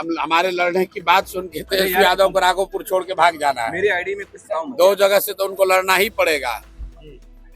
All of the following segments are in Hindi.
हम हमारे लड़ने की बात सुन के तेजस्वी यादव को राघोपुर छोड़ के भाग जाना है। मेरी आईडी में कुछ था दो जगह से तो उनको लड़ना ही पड़ेगा।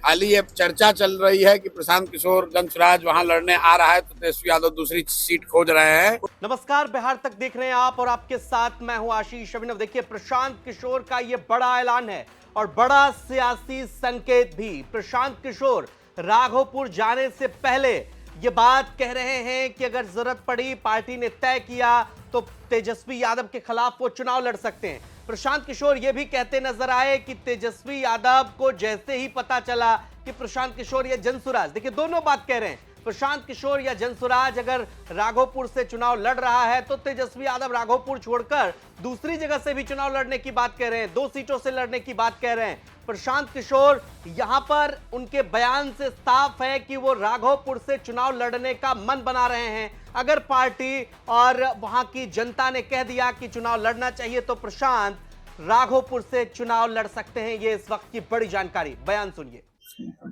हाल ही ये चर्चा चल रही है कि प्रशांत किशोर जनसुराज वहां लड़ने आ रहा है, तो तेजस्वी यादव दूसरी सीट खोज रहे हैं। नमस्कार, बिहार तक देख रहे हैं आप और आपके साथ मैं हूं आशीष अभिनव। देखिए, प्रशांत किशोर का ये बड़ा ऐलान है और बड़ा सियासी संकेत भी। प्रशांत किशोर राघोपुर जाने से पहले ये बात कह रहे हैं कि अगर जरूरत पड़ी, पार्टी ने तय किया तो तेजस्वी यादव के खिलाफ वो चुनाव लड़ सकते हैं। प्रशांत किशोर ये भी कहते नजर आए कि तेजस्वी यादव को जैसे ही पता चला कि प्रशांत किशोर या जनसुराज, देखिए दोनों बात कह रहे हैं, प्रशांत किशोर या जनसुराज अगर राघोपुर से चुनाव लड़ रहा है तो तेजस्वी यादव राघोपुर छोड़कर दूसरी जगह से भी चुनाव लड़ने की बात कह रहे हैं, 2 सीटों से लड़ने की बात कह रहे हैं। प्रशांत किशोर यहां पर उनके बयान से साफ है कि वो राघोपुर से चुनाव लड़ने का मन बना रहे हैं। अगर पार्टी और वहां की जनता ने कह दिया कि चुनाव लड़ना चाहिए तो प्रशांत राघोपुर से चुनाव लड़ सकते हैं। ये इस वक्त की बड़ी जानकारी, बयान सुनिए।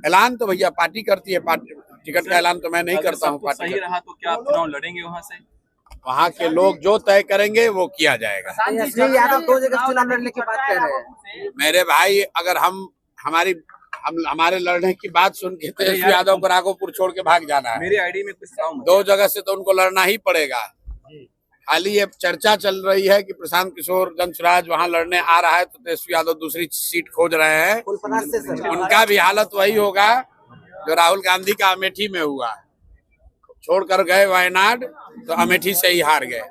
ऐलान तो भैया पार्टी करती है, पार्टी टिकट का ऐलान तो मैं नहीं करता हूँ। पार्टी सही रहा तो क्या आप चुनाव लड़ेंगे वहां से? वहाँ के लोग जो तय करेंगे वो किया जाएगा। तेजस्वी यादव 2 जगह चुनाव लड़ने की बात कर रहे हैं। मेरे भाई, अगर हम हमारे लड़ने की बात सुन के तेजस्वी यादव को राघोपुर छोड़ के भाग जाना है। मेरी आईडी में कुछ था 2 जगह से तो उनको लड़ना ही पड़ेगा। हाल ही ये चर्चा चल रही है कि प्रशांत किशोर जनसुराज वहां लड़ने आ रहा है, तो तेजस्वी यादव दूसरी सीट खोज रहे हैं। उनका भी हालत वही होगा जो राहुल गांधी का अमेठी में हुआ, छोड़कर गए वायनाड तो अमेठी से ही हार गए।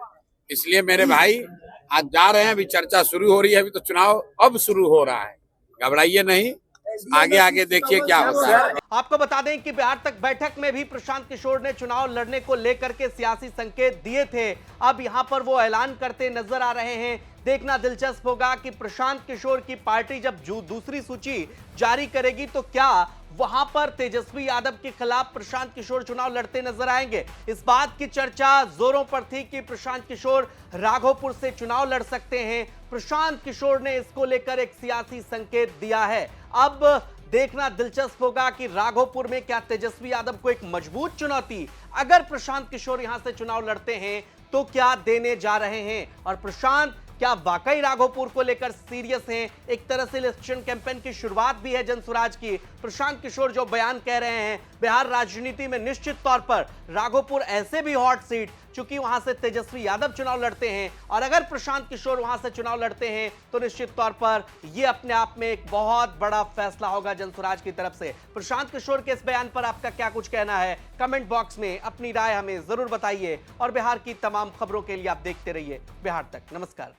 इसलिए मेरे भाई आज जा रहे हैं, अभी चर्चा शुरू हो रही है, अभी तो चुनाव अब शुरू हो रहा है, घबराइए नहीं, आगे आगे देखिए क्या होता है। आपको बता दें कि बिहार तक बैठक में भी प्रशांत किशोर ने चुनाव लड़ने को लेकर के सियासी संकेत दिए थे। अब यहां पर वो ऐलान करते नजर आ रहे हैं। देखना दिलचस्प होगा कि प्रशांत किशोर की पार्टी जब दूसरी सूची जारी करेगी तो क्या वहां पर तेजस्वी यादव के खिलाफ प्रशांत किशोर चुनाव लड़ते नजर आएंगे। इस बात की चर्चा जोरों पर थी कि प्रशांत किशोर राघोपुर से चुनाव लड़ सकते हैं। प्रशांत किशोर ने इसको लेकर एक सियासी संकेत दिया है। अब देखना दिलचस्प होगा कि राघोपुर में क्या तेजस्वी यादव को एक मजबूत चुनौती अगर प्रशांत किशोर यहां से चुनाव लड़ते हैं तो क्या देने जा रहे हैं, और प्रशांत क्या वाकई राघोपुर को लेकर सीरियस हैं। एक तरह से इलेक्शन कैंपेन की शुरुआत भी है जनसुराज की। प्रशांत किशोर जो बयान कह रहे हैं, बिहार राजनीति में निश्चित तौर पर राघोपुर ऐसे भी हॉट सीट, चूंकि वहां से तेजस्वी यादव चुनाव लड़ते हैं और अगर प्रशांत किशोर वहां से चुनाव लड़ते हैं तो निश्चित तौर पर यह अपने आप में एक बहुत बड़ा फैसला होगा जनसुराज की तरफ से। प्रशांत किशोर के इस बयान पर आपका क्या कुछ कहना है, कमेंट बॉक्स में अपनी राय हमें जरूर बताइए और बिहार की तमाम खबरों के लिए आप देखते रहिए बिहार तक। नमस्कार।